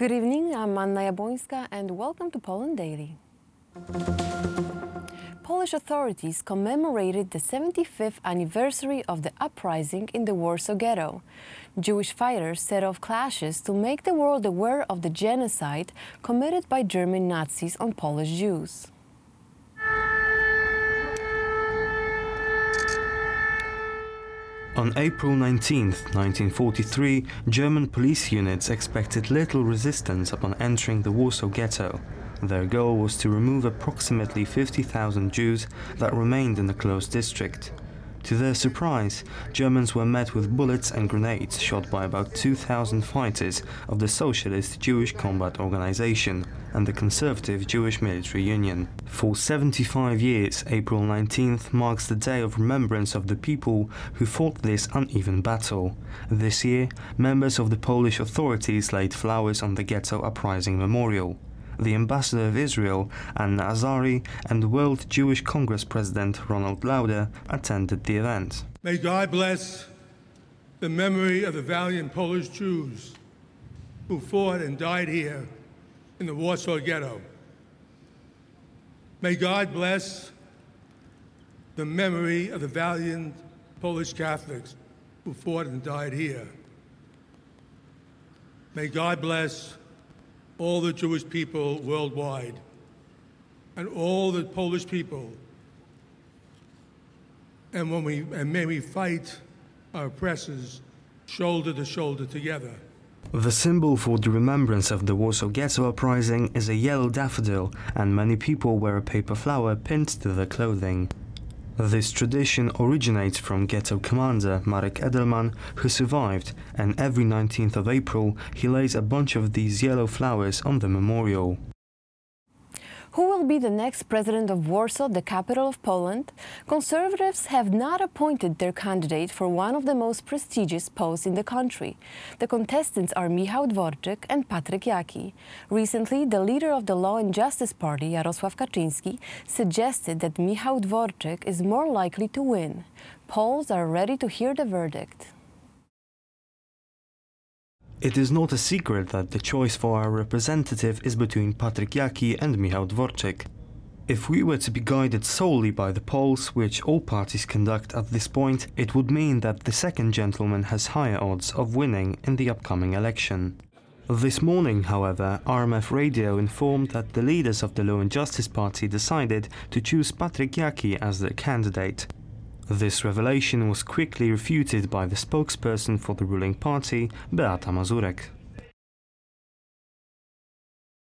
Good evening, I'm Anna Jabłońska and welcome to Poland Daily. Polish authorities commemorated the 75th anniversary of the uprising in the Warsaw Ghetto. Jewish fighters set off clashes to make the world aware of the genocide committed by German Nazis on Polish Jews. On April 19, 1943, German police units expected little resistance upon entering the Warsaw Ghetto. Their goal was to remove approximately 50,000 Jews that remained in the closed district. To their surprise, Germans were met with bullets and grenades shot by about 2,000 fighters of the Socialist Jewish Combat Organization and the Conservative Jewish Military Union. For 75 years, April 19th marks the day of remembrance of the people who fought this uneven battle. This year, members of the Polish authorities laid flowers on the Ghetto Uprising Memorial. The ambassador of Israel, Anna Azari, and World Jewish Congress President Ronald Lauder attended the event. May God bless the memory of the valiant Polish Jews who fought and died here in the Warsaw Ghetto. May God bless the memory of the valiant Polish Catholics who fought and died here. May God bless all the Jewish people worldwide, and all the Polish people. And may we fight our oppressors shoulder to shoulder together. The symbol for the remembrance of the Warsaw Ghetto Uprising is a yellow daffodil, and many people wear a paper flower pinned to their clothing. This tradition originates from ghetto commander Marek Edelman, who survived, and every 19th of April he lays a bunch of these yellow flowers on the memorial. Who will be the next president of Warsaw, the capital of Poland? Conservatives have not appointed their candidate for one of the most prestigious posts in the country. The contestants are Michał Dworczyk and Patryk Jaki. Recently, the leader of the Law and Justice Party, Jarosław Kaczyński, suggested that Michał Dworczyk is more likely to win. Polls are ready to hear the verdict. It is not a secret that the choice for our representative is between Patryk Jaki and Michał Dworczyk. If we were to be guided solely by the polls, which all parties conduct at this point, it would mean that the second gentleman has higher odds of winning in the upcoming election. This morning, however, RMF Radio informed that the leaders of the Law and Justice Party decided to choose Patryk Jaki as their candidate. This revelation was quickly refuted by the spokesperson for the ruling party, Beata Mazurek.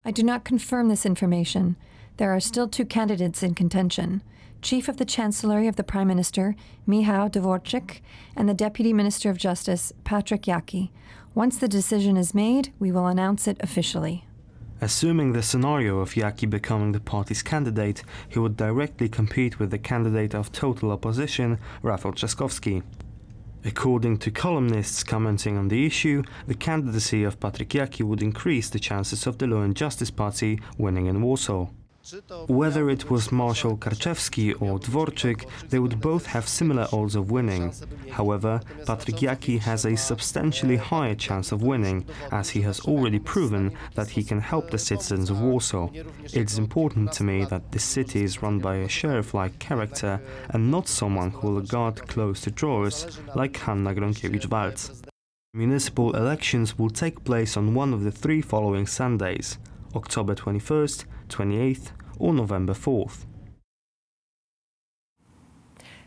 I do not confirm this information. There are still two candidates in contention: Chief of the Chancellery of the Prime Minister, Michał Dworczyk, and the Deputy Minister of Justice, Patryk Jaki. Once the decision is made, we will announce it officially. Assuming the scenario of Jaki becoming the party's candidate, he would directly compete with the candidate of total opposition, Rafał Trzaskowski. According to columnists commenting on the issue, the candidacy of Patryk Jaki would increase the chances of the Law and Justice Party winning in Warsaw. Whether it was Marshal Karczewski or Dworczyk, they would both have similar odds of winning. However, Patryk Jaki has a substantially higher chance of winning, as he has already proven that he can help the citizens of Warsaw. It's important to me that this city is run by a sheriff-like character and not someone who will guard close to drawers like Hanna Gronkiewicz-Waltz. Municipal elections will take place on one of the three following Sundays: October 21st, 28th or November 4th.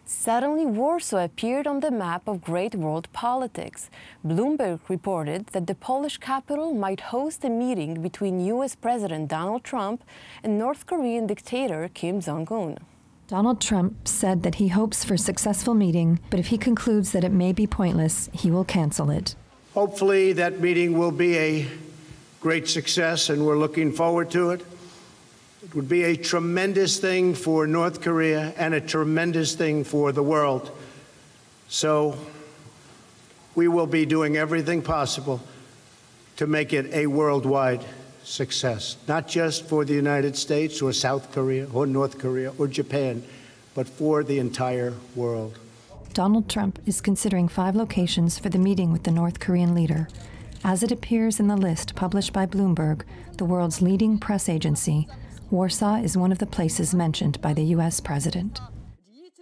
Suddenly, Warsaw appeared on the map of great world politics. Bloomberg reported that the Polish capital might host a meeting between US President Donald Trump and North Korean dictator Kim Jong-un. Donald Trump said that he hopes for a successful meeting, but if he concludes that it may be pointless, he will cancel it. Hopefully that meeting will be a great success, and we're looking forward to it. It would be a tremendous thing for North Korea and a tremendous thing for the world. So we will be doing everything possible to make it a worldwide success, not just for the United States or South Korea or North Korea or Japan, but for the entire world. Donald Trump is considering 5 locations for the meeting with the North Korean leader: As it appears in the list published by Bloomberg, the world's leading press agency, Warsaw is one of the places mentioned by the U.S. president.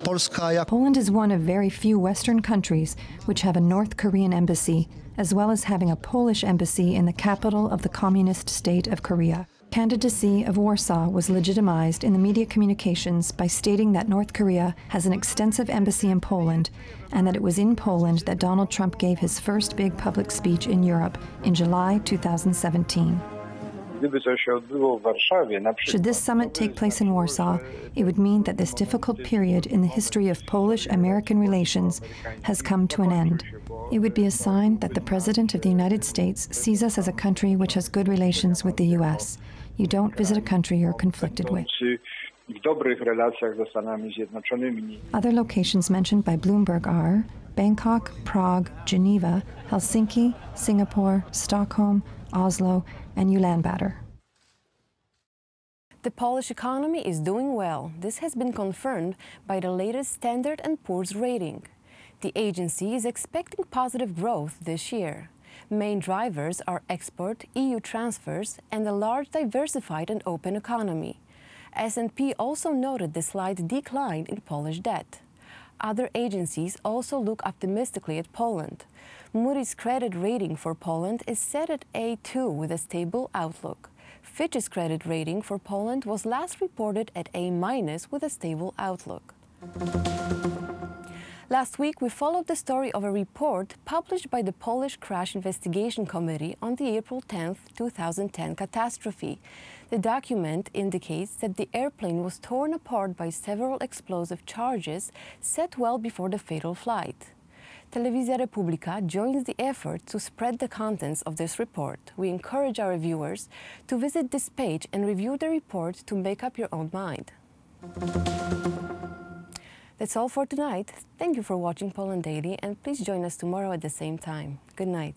Poland is one of very few Western countries which have a North Korean embassy, as well as having a Polish embassy in the capital of the communist state of Korea. Candidacy of Warsaw was legitimized in the media communications by stating that North Korea has an extensive embassy in Poland and that it was in Poland that Donald Trump gave his first big public speech in Europe in July 2017. Should this summit take place in Warsaw, it would mean that this difficult period in the history of Polish-American relations has come to an end. It would be a sign that the President of the United States sees us as a country which has good relations with the U.S. You don't visit a country you're conflicted with. Other locations mentioned by Bloomberg are Bangkok, Prague, Geneva, Helsinki, Singapore, Stockholm, Oslo, and Ulaanbaatar. The Polish economy is doing well. This has been confirmed by the latest Standard & Poor's rating. The agency is expecting positive growth this year. Main drivers are export, EU transfers, and a large diversified and open economy. S&P also noted the slight decline in Polish debt. Other agencies also look optimistically at Poland. Moody's credit rating for Poland is set at A2 with a stable outlook. Fitch's credit rating for Poland was last reported at A- with a stable outlook. Last week, we followed the story of a report published by the Polish Crash Investigation Committee on the April 10, 2010 catastrophe. The document indicates that the airplane was torn apart by several explosive charges set well before the fatal flight. Telewizja Republika joins the effort to spread the contents of this report. We encourage our viewers to visit this page and review the report to make up your own mind. That's all for tonight. Thank you for watching Poland Daily, and please join us tomorrow at the same time. Good night.